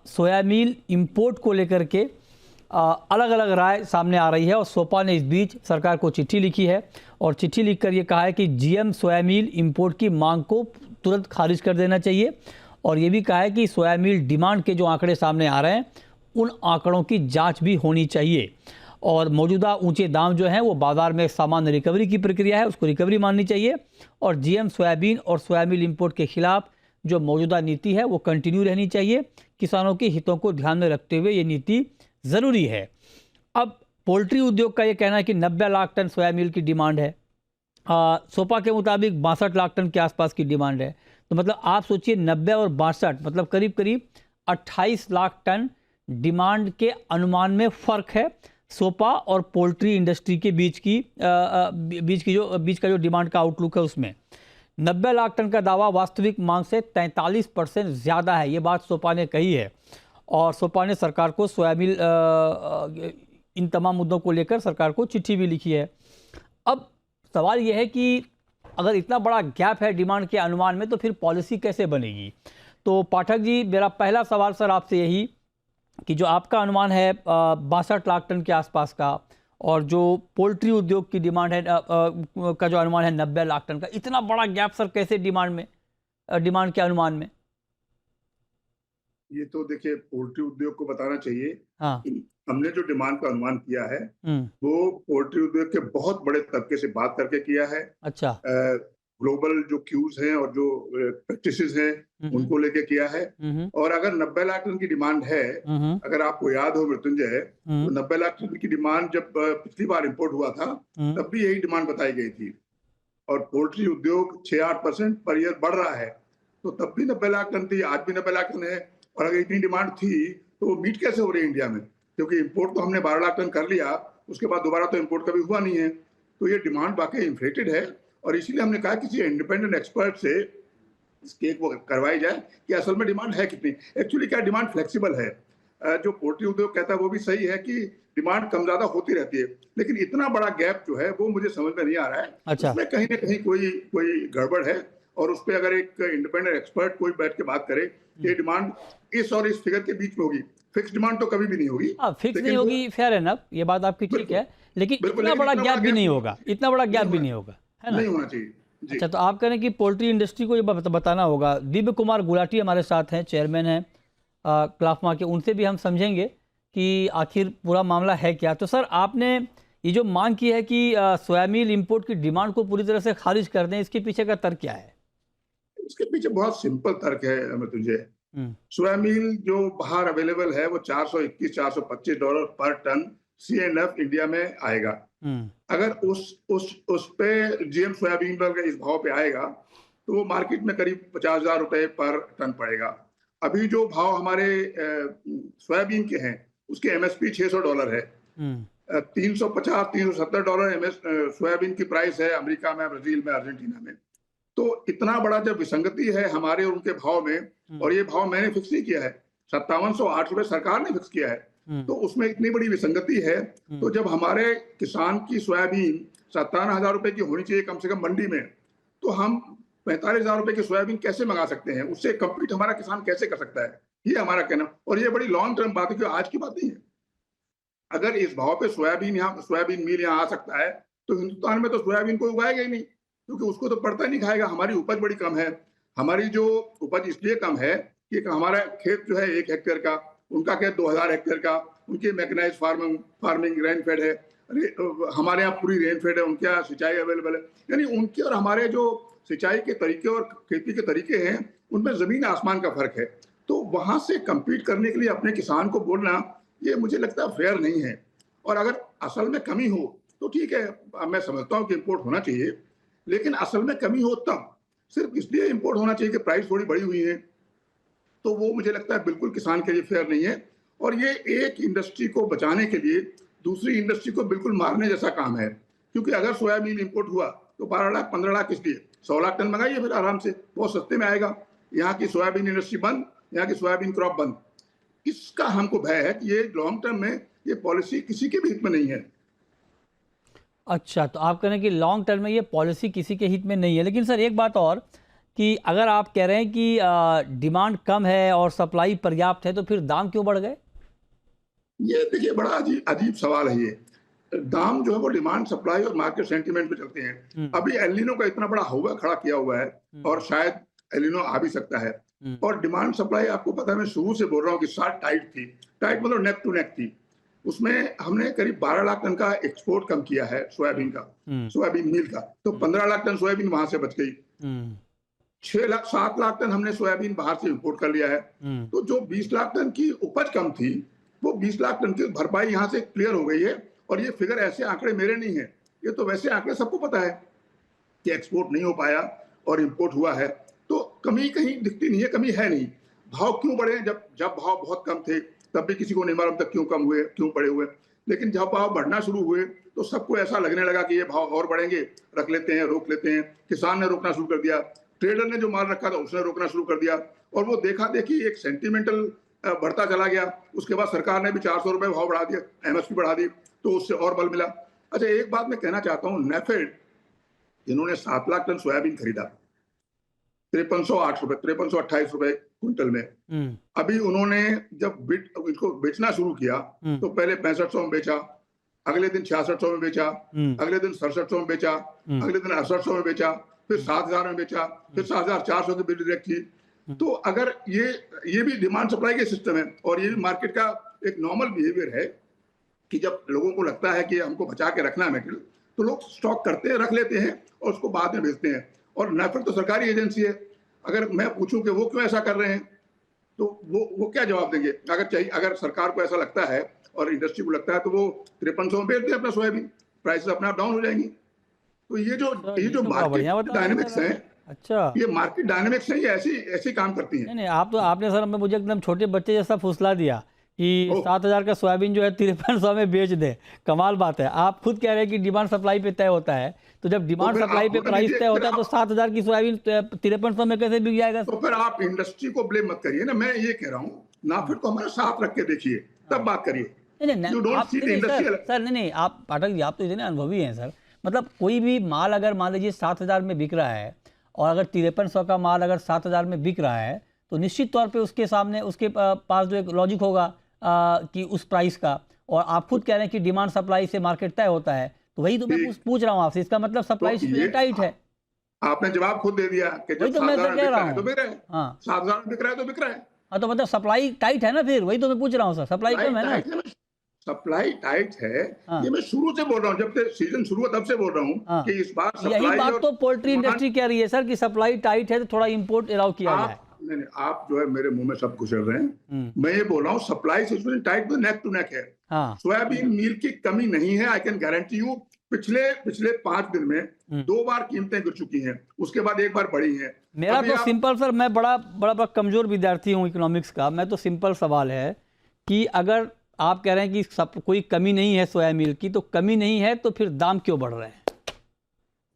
Soybean import को लेकर के अलग अलग राय सामने आ रही है और सोपा ने इस बीच सरकार को चिट्ठी लिखी है और चिट्ठी लिखकर ये कहा है कि जीएम सोयाबीन इंपोर्ट की मांग को तुरंत खारिज कर देना चाहिए और ये भी कहा है कि सोयाबीन डिमांड के जो आंकड़े सामने आ रहे हैं उन आंकड़ों की जांच भी होनी चाहिए और मौजूदा ऊंचे दाम जो हैं वो बाजार में सामान्य रिकवरी की प्रक्रिया है, उसको रिकवरी माननी चाहिए और जीएम सोयाबीन और सोयाबीन इंपोर्ट के खिलाफ जो मौजूदा नीति है वो कंटिन्यू रहनी चाहिए। किसानों के हितों को ध्यान में रखते हुए ये नीति ज़रूरी है। अब पोल्ट्री उद्योग का ये कहना है कि 90 लाख टन सोयाबीन की डिमांड है, सोपा के मुताबिक 62 लाख टन के आसपास की डिमांड है। तो मतलब आप सोचिए 90 और 62 मतलब करीब करीब 28 लाख टन डिमांड के अनुमान में फ़र्क है सोपा और पोल्ट्री इंडस्ट्री के बीच का जो डिमांड का आउटलुक है उसमें 90 लाख टन का दावा वास्तविक मांग से 43% ज़्यादा है। ये बात सोपा ने कही है और सोपा ने सरकार को सोयाबीन इन तमाम मुद्दों को लेकर सरकार को चिट्ठी भी लिखी है। अब सवाल यह है कि अगर इतना बड़ा गैप है डिमांड के अनुमान में तो फिर पॉलिसी कैसे बनेगी। तो पाठक जी, मेरा पहला सवाल सर आपसे यही कि जो आपका अनुमान है 62 लाख टन के आसपास का और जो पोल्ट्री उद्योग की डिमांड है का जो अनुमान है 90 लाख टन का, इतना बड़ा गैप सर कैसे डिमांड के अनुमान में? ये तो देखिए पोल्ट्री उद्योग को बताना चाहिए। हाँ। हमने जो डिमांड का अनुमान किया है वो पोल्ट्री उद्योग के बहुत बड़े तबके से बात करके किया है। अच्छा। ग्लोबल जो क्यूज हैं और जो प्रैक्टिसेस हैं उनको लेके किया है। और अगर 90 लाख टन की डिमांड है, अगर आपको याद हो मृत्युंजय, तो 90 लाख टन की डिमांड जब पिछली बार इंपोर्ट हुआ था तब भी यही डिमांड बताई गई थी और पोल्ट्री उद्योग 6-8% पर ईयर बढ़ रहा है, तो तब भी 90 लाख टन थी, आज भी 90 लाख टन है। और अगर इतनी डिमांड थी तो वो मीट कैसे हो रही है इंडिया में, क्योंकि इंपोर्ट तो हमने 12 लाख टन कर लिया, उसके बाद दोबारा तो इंपोर्ट कभी हुआ नहीं है। तो ये डिमांड वाकई इन्फ्लेटेड है और इसीलिए हमने कहा किसी इंडिपेंडेंट एक्सपर्ट से इसकी एक वो करवाई जाए कि असल में डिमांड है कितनी। एक्चुअली क्या डिमांड फ्लेक्सिबल है, जो पोल्ट्री उद्योग कहता है वो भी सही है कि डिमांड कम ज्यादा होती रहती है, लेकिन इतना बड़ा गैप जो है वो मुझे समझ में नहीं आ रहा है। अच्छा। उसमें कहीं ना कहीं कोई गड़बड़ है और उस पर अगर एक इंडिपेंडेंट एक्सपर्ट कोई बैठ के बात करे कि डिमांड इस और इस फिगर के बीच में होगी, फिक्स डिमांड तो कभी भी नहीं होगी। फिक्स नहीं होगी, फेयर एनफ, ये बात आपकी ठीक है, लेकिन इतना बड़ा गैप भी नहीं होगा, इतना बड़ा गैप भी नहीं होगा, है ना? नहीं होना चाहिए। अच्छा, तो आप कह रहे हैं कि पोल्ट्री इंडस्ट्री को ये बताना होगा। दिव्य कुमार गुलाटी हमारे साथ हैं, चेयरमैन हैं क्लाफमा के, उनसे भी हम समझेंगे कि आखिर पूरा मामला है क्या। तो सर, आपने ये जो मांग की है कि सोयाबीन इंपोर्ट की डिमांड को पूरी तरह से खारिज कर दें, इसके पीछे का तर्क क्या है? इसके पीछे बहुत सिंपल तर्क है मृत्युंजय। सोयाबीन जो बाहर अवेलेबल है वो $421-425 पर टन CNF इंडिया में आएगा। अगर उस पे जीएम सोयाबीन पर इस भाव पे आएगा तो वो मार्केट में करीब 50,000 रुपए पर टन पड़ेगा। अभी जो भाव हमारे सोयाबीन के हैं उसके MSP $600 है। $350-370 सोयाबीन की प्राइस है अमेरिका में, ब्राजील में, अर्जेंटीना में। तो इतना बड़ा जब विसंगति है हमारे और उनके भाव में, और ये भाव मैंने फिक्स नहीं किया है, 5708 रुपए सरकार ने फिक्स किया है, तो उसमें इतनी बड़ी विसंगति है। तो जब हमारे किसान की सोयाबीन 57,000 रुपए की होनी चाहिए कम से कम मंडी में, तो हम 45,000 रुपए की सोयाबीन कैसे मंगा सकते हैं? उससे कम्पीट हमारा किसान कैसे कर सकता है? ये हमारा कहना। और ये बड़ी लॉन्ग टर्म बात है, क्योंकि आज की बात नहीं है। अगर इस भाव पे सोयाबीन मील यहाँ आ सकता है तो हिंदुस्तान में तो सोयाबीन को उगाएगा ही नहीं, क्योंकि उसको तो पड़ता ही नहीं खाएगा। हमारी उपज बड़ी कम है। हमारी जो उपज इसलिए कम है कि हमारा खेत जो है 1 हेक्टेयर का, उनका खेत 2000 हेक्टेयर का, उनकी मैकेनाइज फार्मिंग रेन फेड है, हमारे यहाँ पूरी रेन फेड है, उनके यहाँ सिंचाई अवेलेबल है। यानी उनके और हमारे जो सिंचाई के तरीके और खेती के तरीके हैं उनमें जमीन आसमान का फर्क है। तो वहां से कम्पीट करने के लिए अपने किसान को बोलना, ये मुझे लगता है फेयर नहीं है। और अगर असल में कमी हो तो ठीक है, मैं समझता हूँ कि इम्पोर्ट होना चाहिए, लेकिन असल में कमी हो तब सिर्फ इसलिए इंपोर्ट होना चाहिए कि प्राइस थोड़ी बढ़ी हुई है, तो वो मुझे लगता है बिल्कुल किसान के लिए फेयर नहीं है। और ये एक इंडस्ट्री को बचाने के लिए दूसरी इंडस्ट्री को बिल्कुल मारने जैसा काम है। क्योंकि अगर सोयाबीन इंपोर्ट हुआ तो 12 लाख 15 लाख इसलिए 100 लाख टन मंगाइए फिर आराम से, बहुत सस्ते में आएगा। यहाँ की सोयाबीन इंडस्ट्री बंद, यहाँ की सोयाबीन क्रॉप बंद। इसका हमको भय है कि ये लॉन्ग टर्म में ये पॉलिसी किसी के भी हित में नहीं है। अच्छा, तो आप कह रहे हैं कि लॉन्ग टर्म में ये पॉलिसी किसी के हित में नहीं है। लेकिन सर एक बात और कि अगर आप कह रहे हैं कि डिमांड कम है और सप्लाई पर्याप्त है तो फिर दाम क्यों बढ़ गए? ये देखिए बड़ा अजीब अजीब सवाल है ये। दाम जो है वो डिमांड सप्लाई और मार्केट सेंटीमेंट पे चलते हैं। अभी एल नीनो का इतना बड़ा हवा खड़ा किया हुआ है और शायद एल नीनो आ भी सकता है। और डिमांड सप्लाई आपको पता है, मैं शुरू से बोल रहा हूँ कि साथ टाइट थी। टाइट मतलब नेक टू नेक थी। उसमें हमने करीब 12 लाख टन का एक्सपोर्ट कम किया है सोयाबीन का, सोयाबीन मील का। तो 15 लाख टन सोयाबीन वहां से बच गई। 7 लाख टन हमने सोयाबीन बाहर से इंपोर्ट कर लिया है। तो जो 20 लाख टन की उपज कम थी, वो 20 लाख टन की भरपाई यहाँ से क्लियर हो गई है। और ये फिगर ऐसे आंकड़े मेरे नहीं है, ये तो वैसे आंकड़े सबको पता है कि एक्सपोर्ट नहीं हो पाया और इंपोर्ट हुआ है। तो कमी कहीं दिखती नहीं है, कमी है नहीं। भाव क्यों बढ़े? जब भाव बहुत कम थे तब भी किसी को नहीं मालूम था क्यों कम हुए, क्यों बढ़े हुए। लेकिन जब भाव बढ़ना शुरू हुए तो सबको ऐसा लगने लगा कि ये भाव और बढ़ेंगे, रख लेते हैं, रोक लेते हैं। किसान ने रोकना शुरू कर दिया, ट्रेडर ने जो माल रखा था उसने रोकना शुरू कर दिया। और वो देखा देखी एक सेंटिमेंटल बढ़ता चला गया। उसके बाद सरकार ने भी 400 रुपए भाव बढ़ा दिया, एमएसपी बढ़ा दी, तो उससे और बल मिला। अच्छा, एक बात मैं कहना चाहता हूँ, नेफेड इन्होंने 7 लाख टन सोयाबीन खरीदा 5308 रुपए, 5328 रुपए क्विंटल में। अभी उन्होंने जब इनको बेचना शुरू किया तो पहले 6500 में बेचा, अगले दिन 6600 में बेचा, अगले दिन 6700 में बेचा, अगले दिन 6800 में बेचा, फिर 7000 में बेचा, फिर 7400 की बिल डायरेक्ट की। तो अगर ये भी डिमांड सप्लाई के सिस्टम है और ये भी मार्केट का एक नॉर्मल बिहेवियर है कि जब लोगों को लगता है कि हमको बचा के रखना है मटेरियल, तो लोग स्टॉक करते हैं, रख लेते हैं और उसको बाद में बेचते हैं। और नेफेड तो सरकारी एजेंसी है, अगर मैं पूछूं कि वो क्यों ऐसा कर रहे हैं तो वो क्या जवाब देंगे? अगर सरकार को ऐसा लगता है और इंडस्ट्री को लगता है तो वो 5300 में बेच दे अपना सोयाबीन, प्राइसेस अपने आप डाउन हो जाएंगी। तो ये जो मार्केट डायनेमिक्स है, अच्छा, ये मार्केट डायनेमिक्स है, ये ऐसी काम करती है। नहीं आपने सर मुझे एकदम छोटे बच्चे जैसा फुसला दिया कि 7000 का सोयाबीन जो है 5300 में बेच दे। कमाल बात है। आप खुद कह रहे हैं कि डिमांड सप्लाई पे तय होता है, तो जब डिमांड सप्लाई पे प्राइस तय होता है तो 7000 की सोयाबीन 5300 में कैसे बिक जाएगा? तो फिर आप इंडस्ट्री को ब्लेम मत करिए ना, मैं ये कह रहा हूँ नाफेड को हमारे साथ रख के देखिए, तब बात करिए। सर नहीं, आप पाठक जी, आप तो इतने अनुभवी हैं सर। मतलब कोई भी माल अगर मान लीजिए 7000 में बिक रहा है और अगर 5300 का माल अगर 7000 में बिक रहा है तो निश्चित तौर पे उसके सामने उसके पास जो एक लॉजिक होगा कि उस प्राइस का, और आप खुद कह रहे हैं कि डिमांड सप्लाई से मार्केट तय होता है, तो वही तो मैं पूछ रहा हूँ आपसे। इसका मतलब सप्लाई टाइट है। आपने जवाब खुद दे दिया कि जब 7000 में बिक रहा है तो बिक रहा है। हाँ, 7000 में बिक रहा है तो बिक रहा है। हाँ, तो मतलब सप्लाई टाइट है ना, फिर वही तो मैं पूछ रहा हूँ सर। सप्लाई कम है ना? सप्लाई टाइट है। ये मैं शुरू से बोल रहा हूँ, जब से सीजन शुरू हुआ तब से बोल रहा हूँ कि इस बार सप्लाई, यही बात तो पोल्ट्री इंडस्ट्री कह रही है सर कि सप्लाई टाइट है तो थोड़ा इंपोर्ट अलाउ किया जाए। नहीं, आप जो है मेरे मुंह में सब घुसड़ रहे हैं। मैं ये बोल रहा हूँ सप्लाई सिचुएशन टाइट तो नेक टू नेक है। सोयाबीन मील की कमी नहीं है, आई कैन गारंटी यू। पिछले 5 दिन में 2 बार कीमतें गिर चुकी हैं, उसके बाद एक बार बढ़ी हैं। मेरा तो सिंपल सर, मैं बड़ा कमजोर विद्यार्थी हूँ इकोनॉमिक्स का। मैं तो सिंपल सवाल है कि अगर आप कह रहे हैं कि कोई कमी नहीं है सोयाबीन की, तो कमी नहीं है तो फिर दाम क्यों बढ़ रहे हैं?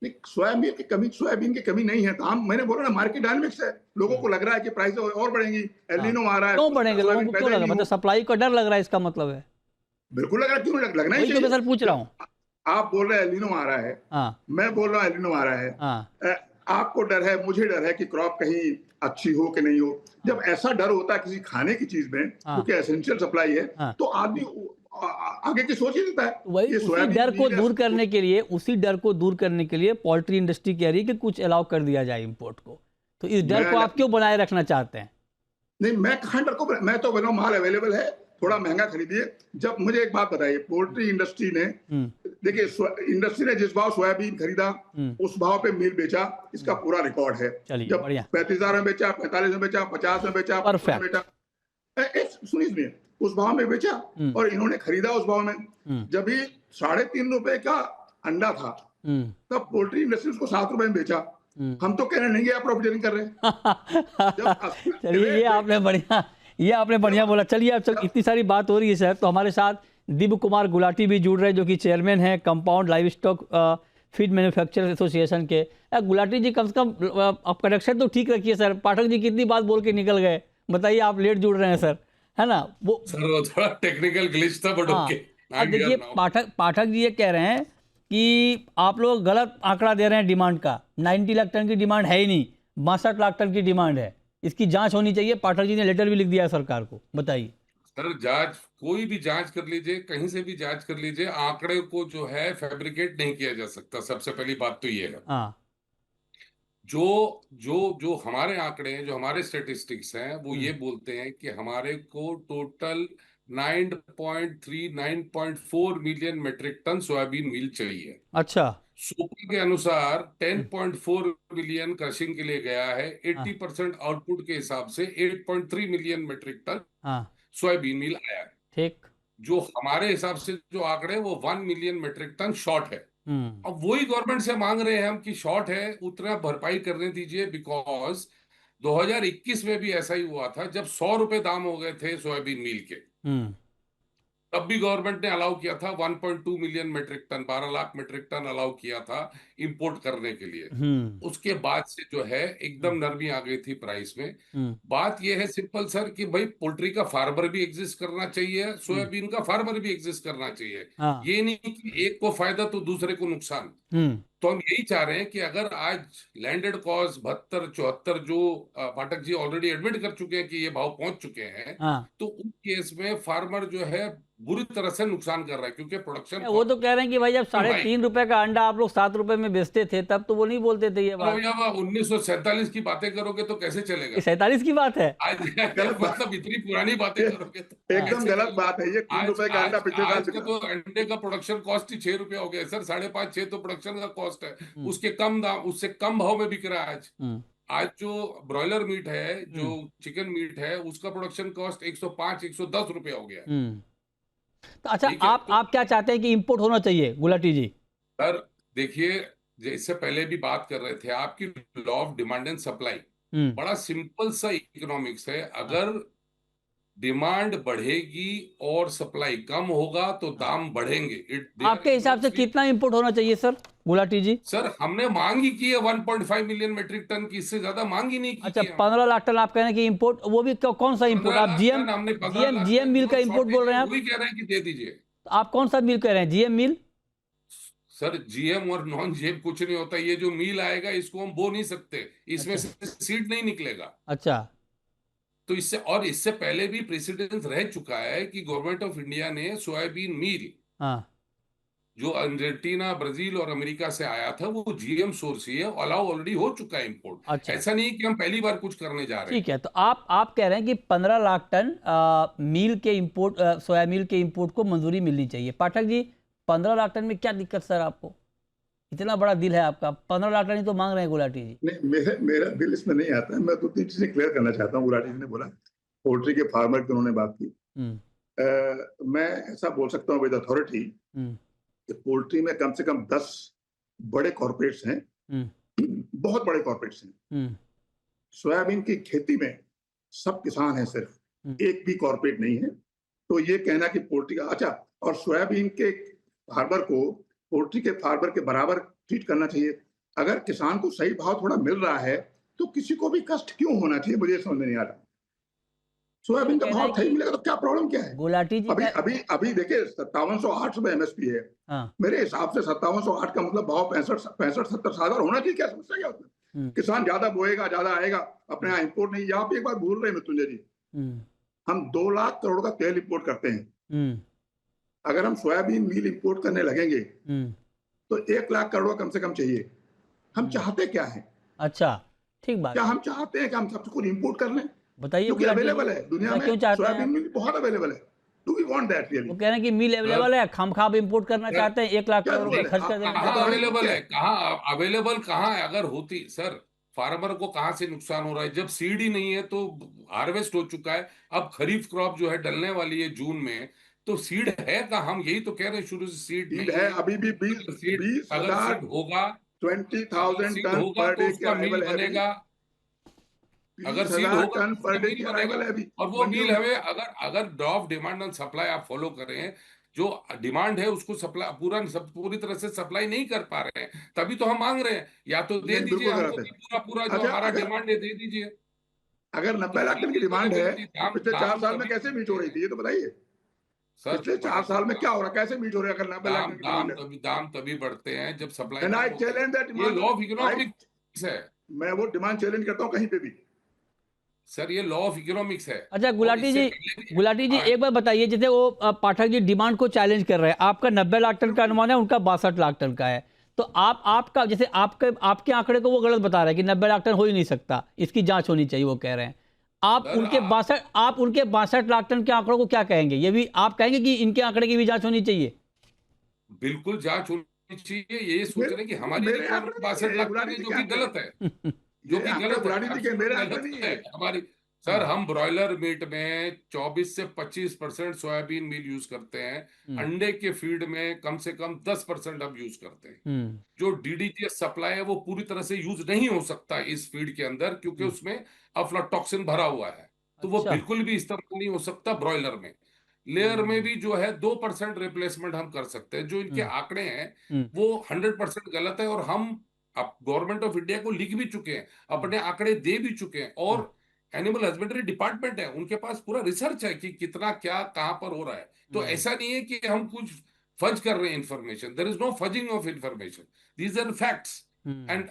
सोयाबीन की कमी नहीं है, दाम मैंने बोला ना मार्केट डायनेमिक्स है। लोगों को लग रहा है कि प्राइस और बढ़ेंगी, एल नीनो आ रहा है। क्यों बढ़ेंगे? लोगों को क्यों लगा? मतलब सप्लाई का डर लग रहा है, इसका मतलब है? बिल्कुल लग रहा है, क्यों लगना ही चाहिए। तो मैं सर पूछ रहा हूँ। आप बोल रहे हैं एल नीनो आ रहा है, मैं बोल रहा हूँ एल नीनो आ रहा है। आपको डर है, मुझे डर है कि क्रॉप कहीं अच्छी हो कि नहीं हो। जब ऐसा डर होता है किसी खाने की चीज में, क्योंकि एसेंशियल सप्लाई है, तो आदमी आगे की सोच ही देता है। वही उसी डर को दूर करने के लिए पोल्ट्री इंडस्ट्री कह रही है कि कुछ अलाउ कर दिया जाए इंपोर्ट को। तो इस डर को आप क्यों बनाए रखना चाहते हैं? नहीं, मैं कहाँ डर को, मैं तो बोल रहा हूँ माल अवेलेबल है, थोड़ा महंगा खरीदिए। जब मुझे एक बात बताइए, पोल्ट्री इंडस्ट्री ने, देखिए इंडस्ट्री ने जिस भाव सोयाबीन खरीदा उस भाव पे मील बेचा, इसका पूरा रिकॉर्ड है। जब 35,000 में बेचा, 45 में बेचा, 50 में बेचा, सुनिए उस भाव में बेचा और इन्होंने खरीदा उस भाव में। जब भी 3.5 रुपए का अंडा था तब पोल्ट्री इंडस्ट्री उसको 7 रुपए में बेचा। हम तो कह रहे नहीं, आप प्रॉफिटिंग कर रहे हैं। चलिए, ये आपने बढ़िया बोला। चलिए, अब इतनी सारी बात हो रही है सर, तो हमारे साथ दिव्य कुमार गुलाटी भी जुड़ रहे हैं, जो कि चेयरमैन है compound live stock feed manufacturers association के। गुलाटी जी, कम से कम आप कनेक्शन तो ठीक रखिए सर। पाठक जी कितनी बात बोल के निकल गए, बताइए। आप लेट जुड़ रहे हैं सर, है ना? वो सर वो थोड़ा टेक्निकल ग्लिच था, बट ओके। अब देखिए, पाठक जी ये कह रहे हैं कि आप लोग गलत आंकड़ा दे रहे हैं डिमांड का। 90 लाख टन की डिमांड है ही नहीं, 62 लाख टन की डिमांड है, इसकी जांच होनी चाहिए। पाठक जी ने लेटर भी लिख दिया है सरकार को, बताइए। सर जांच, कोई भी जांच कर लीजिए, कहीं से भी जांच कर लीजिए, आंकड़े को जो है फैब्रिकेट नहीं किया जा सकता। सबसे पहली बात तो ये है। हाँ। जो जो जो हमारे आंकड़े हैं, जो हमारे स्टेटिस्टिक्स हैं, वो ये बोलते हैं कि हमारे को total 9.4 million metric ton soybean meal चाहिए। अच्छा। सूपा के अनुसार 10.4 मिलियन क्रशिंग के लिए गया है। हाँ। 80% आउटपुट के हिसाब से 8.3 मिलियन मेट्रिक टन हाँ। सोयाबीन मील आया है। ठीक। जो हमारे हिसाब से जो आंकड़े वो 1 मिलियन मेट्रिक टन शॉर्ट है। अब वही गवर्नमेंट से मांग रहे हैं हम कि शॉर्ट है, उतना भरपाई करने दीजिए। बिकॉज 2021 में भी ऐसा ही हुआ था, जब 100 रुपए दाम हो गए थे सोयाबीन मील के, हम्म। तब भी गवर्नमेंट ने अलाउ किया था 1.2 million metric ton, 12 lakh metric ton allow किया था इंपोर्ट करने के लिए। हम्म। उसके बाद से जो है एकदम नरमी आ गई थी प्राइस में। हम्म। बात यह है सिंपल सर कि भाई पोल्ट्री का फार्मर भी एग्जिस्ट करना चाहिए, सोयाबीन का फार्मर भी एग्जिस्ट करना चाहिए। हाँ। ये नहीं कि एक को फायदा तो दूसरे को नुकसान। हम्म। तो हम यही चाह रहे हैं कि अगर आज लैंडेड कॉस्ट 72-74 जो पाठक जी ऑलरेडी एडमिट कर चुके हैं कि ये भाव पहुंच चुके हैं, हाँ। तो उस केस में फार्मर जो है बुरी तरह से नुकसान कर रहा है, क्योंकि प्रोडक्शन वो तो कह रहे हैं कि भाई जब भाई 3.5 रुपए का अंडा आप लोग 7 रुपए में बेचते थे, तब तो वो नहीं बोलते थे ये बात। भैया 1947 की बातें करोगे तो कैसे चलेगा? ये 47 की बात है। आज गलत बात, मतलब इतनी पुरानी बातें करोगे तो हाँ। एकदम कैसे गलत चलेगा? बात है ये। 3 रुपए का अंडा पिछले साल आज का बिका। तो अंडे का प्रोडक्शन कॉस्ट ही 6 रुपया हो गया सर। 5.5-6 तो प्रोडक्शन का कॉस्ट है। उसके कम दाम, उससे कम भाव में बिक रहा है आज। हम्म। आज जो ब्रॉयलर मीट है, जो हम्म। चिकन मीट है, उसका प्रोडक्शन कॉस्ट 105-110 रुपया हो गया है। हम्म। तो अच्छा, ठीक है, तो आप क्या चाहते हैं कि इंपोर्ट होना चाहिए गुलाटी जी? सर देखिए, इससे पहले भी बात कर रहे थे, आपकी law of demand and supply hmm. बड़ा सिंपल सा इकोनॉमिक्स है। हाँ। अगर डिमांड बढ़ेगी और सप्लाई कम होगा तो दाम बढ़ेंगे। आपके हिसाब से कितना इंपोर्ट होना चाहिए सर गुलाटी जी? सर हमने मांग ही की है 1.5 मिलियन मेट्रिक टन की, इससे ज्यादा मांग ही नहीं की अच्छा, है। 15 लाख टन आप कह रहे हैं कि इंपोर्ट, वो भी कौन सा इंपोर्ट? 15 आप लाख जीएम टन हमने 15 लाख जीएम टन मिल का जो इंपोर्ट बोल शॉर्टेज रहे हैं है, आप? वही कह रहे हैं कि दे दीजिए। तो आप कौन सा मिल कह रहे हैं, जीएम मिल? सर जीएम और नॉन जीएम कुछ नहीं होता। ये जो मील आएगा इसको हम बो नहीं सकते, इसमें अच्छा। से सीड नहीं निकलेगा। अच्छा। तो इससे पहले भी प्रेसिडेंस रह चुका है कि गवर्नमेंट ऑफ इंडिया ने सोयाबीन मील हाँ। जो अर्जेंटीना, ब्राजील और अमेरिका से आया था, वो जीएम सोर्स ही है, अलाउ ऑलरेडी हो चुका है इंपोर्ट। अच्छा। ऐसा नहीं कि हम पहली बार कुछ करने जा रहे हैं। ठीक है, तो आप कह रहे हैं कि 15 लाख टन मील के इंपोर्ट, सोया मील के इंपोर्ट को मंजूरी मिलनी चाहिए। पाठक जी, 15 लाख टन में क्या दिक्कत सर आपको? इतना बड़ा दिल है आपका, 15 लाख टन ही तो मांग रहे हैं गुलाटी जी। नहीं, मेरा दिल इसमें नहीं आता है। मैं 2-3 चीजें क्लियर करना चाहता हूँ। गुलाटी जी ने बोला पोल्ट्री के फार्मर की उन्होंने बात की। मैं ऐसा बोल सकता हूँ विद अथॉरिटी कि पोल्ट्री में कम से कम 10 बड़े कॉर्पोरेट्स हैं, बहुत बड़े कॉर्पोरेट्स हैं। सोयाबीन की खेती में सब किसान हैं, सिर्फ एक भी कॉर्पोरेट नहीं है। तो ये कहना कि पोल्ट्री का अच्छा, और सोयाबीन के फार्मर को पोल्ट्री के फार्मर के बराबर ट्रीट करना चाहिए। अगर किसान को सही भाव थोड़ा मिल रहा है तो किसी को भी कष्ट क्यों होना चाहिए, मुझे समझ में नहीं आ रहा। सोयाबीन का भाव सही मिलेगा तो क्या प्रॉब्लम क्या है? गुलाटी जी अभी अभी अभी देखिए 5708 रुपए एमएसपी है। हाँ। मेरे हिसाब से 5708 का मतलब भाव 65-70 होना चाहिए। क्या समस्या क्या होता है? किसान ज्यादा बोएगा, ज्यादा आएगा, अपने यहाँ इंपोर्ट नहीं। यहाँ पे एक बात भूल रहे मृत्युंजय जी, हम 2 लाख करोड़ का तेल इंपोर्ट करते हैं। अगर हम सोयाबीन मील इंपोर्ट करने लगेंगे तो 1 लाख करोड़ कम से कम चाहिए। हम चाहते क्या है? अच्छा, ठीक बात। क्या हम चाहते हैं कि हम सब कुछ इंपोर्ट कर लें? बताइए, क्योंकि अवेलेबल है दुनिया में, सोयाबीन मील बहुत अवेलेबल है। Do we want that really? वो कह रहे हैं कि मील अवेलेबल है, खामखाब इंपोर्ट करना चाहते हैं, 1 लाख क्या करोड़ खर्च कर देना। कहाँ अवेलेबल है? कहाँ अवेलेबल कहाँ है? अगर होती सर, फार्मर को कहाँ से नुकसान हो रहा है? जब सीड ही नहीं है तो हार्वेस्ट हो चुका है। अब खरीफ क्रॉप जो है डलने वाली है जून में, तो सीड है कहाँ? हम यही तो कह रहे हैं शुरू से सीड नहीं है। अभी भी 20 अगर सीड होगा, 20,000 सीड टन होगा पर तो डे उसका मील बनेगा। अगर सीड 20,000 होगा टन तो पर उसका डे मील की बनेगा। अराइवल है अभी और वो मंडियों मील में। हमें अगर law of demand and supply आप फॉलो करें, जो डिमांड है उसको सप्लाई पूरी तरह से सप्लाई नहीं कर पा रहे हैं, तभी तो हम मांग रहे हैं। या तो दे नहीं, दीजिए बिल्कुल हमको गलत भी है। पूरा जो अच्छा, हमारा डिमांड है दे दीजिए। अगर तो 90 लाख टन की ये तो डिमांड है अवेलेबिलिटी तो पिछले 4 साल में तभी कैसे मीट हो रही थी, ये तो बताइए। सर। पिछले 4 साल में क्या हो रहा है, कैसे मीट हो रहा है अगर 90 लाख टन की डिमांड है? दाम तभी बढ़ते हैं जब सप्लाई एंड कम आई होती टेल है। हिम दैट ये लॉ ऑफ इकोनॉमिक्स है। मैं वो डिमांड चैलेंज करता हूँ कहीं पे भी। सर ये लॉ ऑफ इकोनॉमिक्स है। अच्छा और गुलाटी इससे जी, पहले भी गुलाटी जी हाँ, एक बार बताइए, जैसे वो पाठक जी डिमांड को चैलेंज कर रहे हैं, आपका 90 लाख टन का अनुमान है, उनका 62 लाख टन का है, तो आपका जैसे आपके आंकड़े को वो गलत बता रहे हैं कि 90 लाख टन हो ही नहीं सकता, इसकी जांच होनी चाहिए, वो कह रहे हैं। सर आप उनके 62 लाख टन के आंकड़ों को क्या कहेंगे? ये भी आप कहेंगे कि इनके आंकड़े की भी जांच होनी चाहिए? बिल्कुल जांच होनी चाहिए। ये सोच मेरे रहे हैं कि हमारी मेरे रिक्वायरमेंट आंकड़े नहीं 62 है, लाख टन गुलाटी है, जी जो के कि आंकड़े गलत हैं। है, जो ये कि आंकड़े गलत है, गुलाटी जी के, मेरे एब्सोल्युटली आंकड़े गलत नहीं है है। हमारी। सर हम ब्रॉयलर मीट में 24 से 25% सोयाबीन मील यूज करते हैं। अंडे के फीड में कम से कम 10% हम यूज करते हैं। जो डीडीजीएस सप्लाई है वो पूरी तरह से यूज नहीं हो सकता इस फीड के अंदर, क्योंकि उसमें अफ्लाटॉक्सिन भरा हुआ है, तो वो अच्छा। बिल्कुल भी इस्तेमाल नहीं हो सकता ब्रॉयलर में। लेयर में भी जो है 2% रिप्लेसमेंट हम कर सकते हैं। जो इनके आंकड़े हैं वो 100% गलत है, और हम अब गवर्नमेंट ऑफ इंडिया को लिख भी चुके हैं, अपने आंकड़े दे भी चुके हैं, और एनिमल हस्बेंड्री डिपार्टमेंट है, उनके पास पूरा रिसर्च है कि कितना क्या कहां पर हो रहा है। तो ऐसा नहीं है कि हम कुछ फज कर रहे हैं information. There is no fudging of information, these are facts. And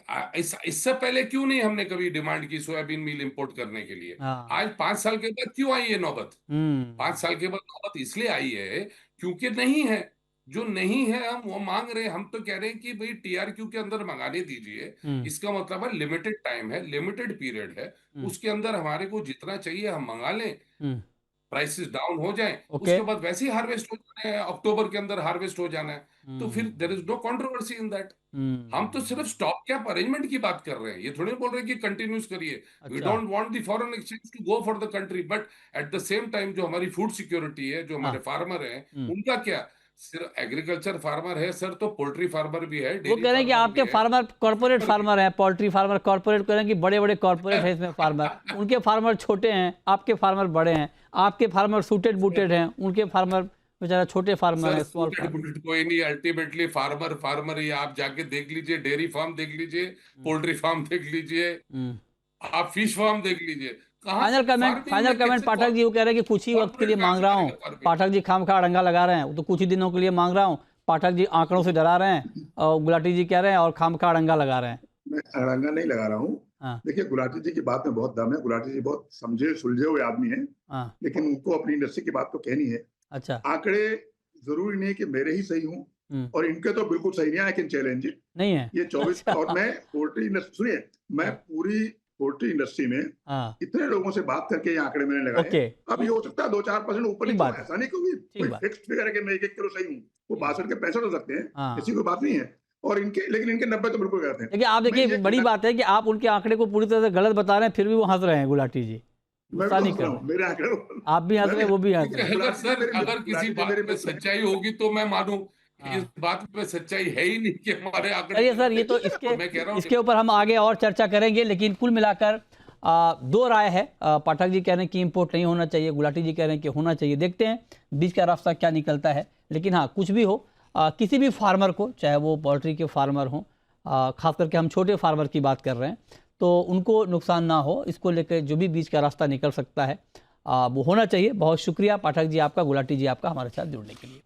इससे पहले क्यों नहीं हमने कभी डिमांड की सोयाबीन मील इंपोर्ट करने के लिए? हाँ। आज 5 साल के बाद क्यों आई है नौबत? 5 साल के बाद नौबत इसलिए आई है क्योंकि नहीं है। जो नहीं है हम वो मांग रहे हैं। हम तो कह रहे हैं कि भाई टीआरक्यू के अंदर मंगाने दीजिए। इसका मतलब है लिमिटेड टाइम है, लिमिटेड पीरियड है, उसके अंदर हमारे को जितना चाहिए हम मंगा लें, प्राइसेस डाउन हो जाएं, ओके। उसके बाद वैसे ही हार्वेस्ट हो जाना है, अक्टूबर के अंदर हार्वेस्ट हो जाना है। तो फिर there is no controversy in that. हम तो सिर्फ स्टॉप कैप अरेंजमेंट की बात कर रहे हैं, ये थोड़ी बोल रहे हैं कि कंटिन्यूस करिए। वी अच्छा। Don't want the foreign exchange to go for the country, but at the same time जो हमारी फूड सिक्योरिटी है, जो हमारे हाँ। फार्मर हैं, उनका क्या? सिर्फ एग्रीकल्चर फार्मर है सर, तो पोल्ट्री फार्मर भी है, वो डेयरी कह रहे हैं कि फार्मर आपके भी है, फार्मर कॉर्पोरेट पर भी फार्मर हैं, पोल्ट्री फार्मर कॉर्पोरेट, कह रहे हैं कि बड़े बड़े कॉर्पोरेट है इसमें फार्मर, उनके फार्मर छोटे हैं, आपके फार्मर बड़े हैं, आपके फार्मर सूटेड बूटेड हैं, उनके फार्मर बेचारा छोटे फार्मर सर हैं, स्मॉल सूटेड फार्मर। बुलेट कोई नहीं, अल्टीमेटली फार्मर फार्मर ही। आप जाके देख लीजिए, डेयरी फार्म देख लीजिए, पोल्ट्री फार्म देख लीजिए, आप फिश फार्म देख लीजिए, कहाँ से फार्मिंग फाइनल में कमेंट कैसे पाठक जी, वो कह रहे हैं कि कुछ ही वक्त के लिए कॉर्पोरेट मांग कैसे रहा हूँ, करेगा फार्मिंग? पाठक जी खामखा अड़ंगा लगा रहे हैं, वो तो कुछ ही दिनों के लिए मांग रहा हूँ, पाठक जी आंकड़ों से डरा रहे हैं, और गुलाटी जी कह रहे हैं और खामखा अड़ंगा लगा रहे हैं। मैं अड़ंगा नहीं लगा रहा हूँ। हाँ। देखिए, गुलाटी जी की बात में बहुत दम है। गुलाटी जी बहुत समझे सुलझे हुए आदमी हैं, हाँ। लेकिन उनको अपनी इंडस्ट्री की बात तो कहनी है। अच्छा। आंकड़े जरूरी नहीं कि मेरे ही सही हों, और इनके तो बिल्कुल सही नहीं है। I can challenge it. नहीं है। ये 24 अच्छा। और मैं पोल्ट्री इंडस्ट्री, सुनिए, मैं हाँ। पूरी पोल्ट्री इंडस्ट्री में हाँ। इतने लोगों से बात करके ये आंकड़े मैंने लगाए। ओके। अब ये हो सकता है 2-4% ऊपर ठीक नीचे हो, बात है। ऐसा नहीं क्योंकि ठीक कोई बात। फिक्स्ड फिगर है कि मैं 1-1 किलो सही हूँ। वो 62 के 65 हो सकते हैं, हाँ। ऐसी कोई बात नहीं है। और इनके, लेकिन इनके 90 तो बिल्कुल गलत हैं। देखिए आप मैं देखिए, ये बड़ी कहना, बात है कि आप उनके आंकड़े को पूरी तरह से गलत बता रहे हैं, फिर भी वो हंस रहे हैं गुलाटी जी, मैं गुस्सा भी नहीं हंस कर रहा रहे। हूँ मेरे आंकड़े। आप भी हंस रहे हैं, वो भी हंस रहे हैं। अगर सर अगर किसी बात में मेरे सच्चाई होगी तो मैं मानूं, इस हाँ। बात में सच्चाई है ही नहीं कि हमारे आंकड़े चलिए सर, गलत ये तो है। इसके मैं कह रहा हूँ इसके ऊपर हम आगे और चर्चा करेंगे, लेकिन कुल मिलाकर दो राय है। पाठक जी कह रहे हैं कि इंपोर्ट नहीं होना चाहिए, गुलाटी जी कह रहे हैं कि होना चाहिए। देखते हैं बीच का रास्ता क्या निकलता है। लेकिन हाँ, कुछ भी हो, किसी भी फार्मर को, चाहे वो पोल्ट्री के फार्मर हों, खास करके हम छोटे फार्मर की बात कर रहे हैं, तो उनको नुकसान ना हो, इसको लेकर जो भी बीच का रास्ता निकल सकता है वो होना चाहिए। बहुत शुक्रिया पाठक जी आपका, गुलाटी जी आपका हमारे साथ जुड़ने के लिए।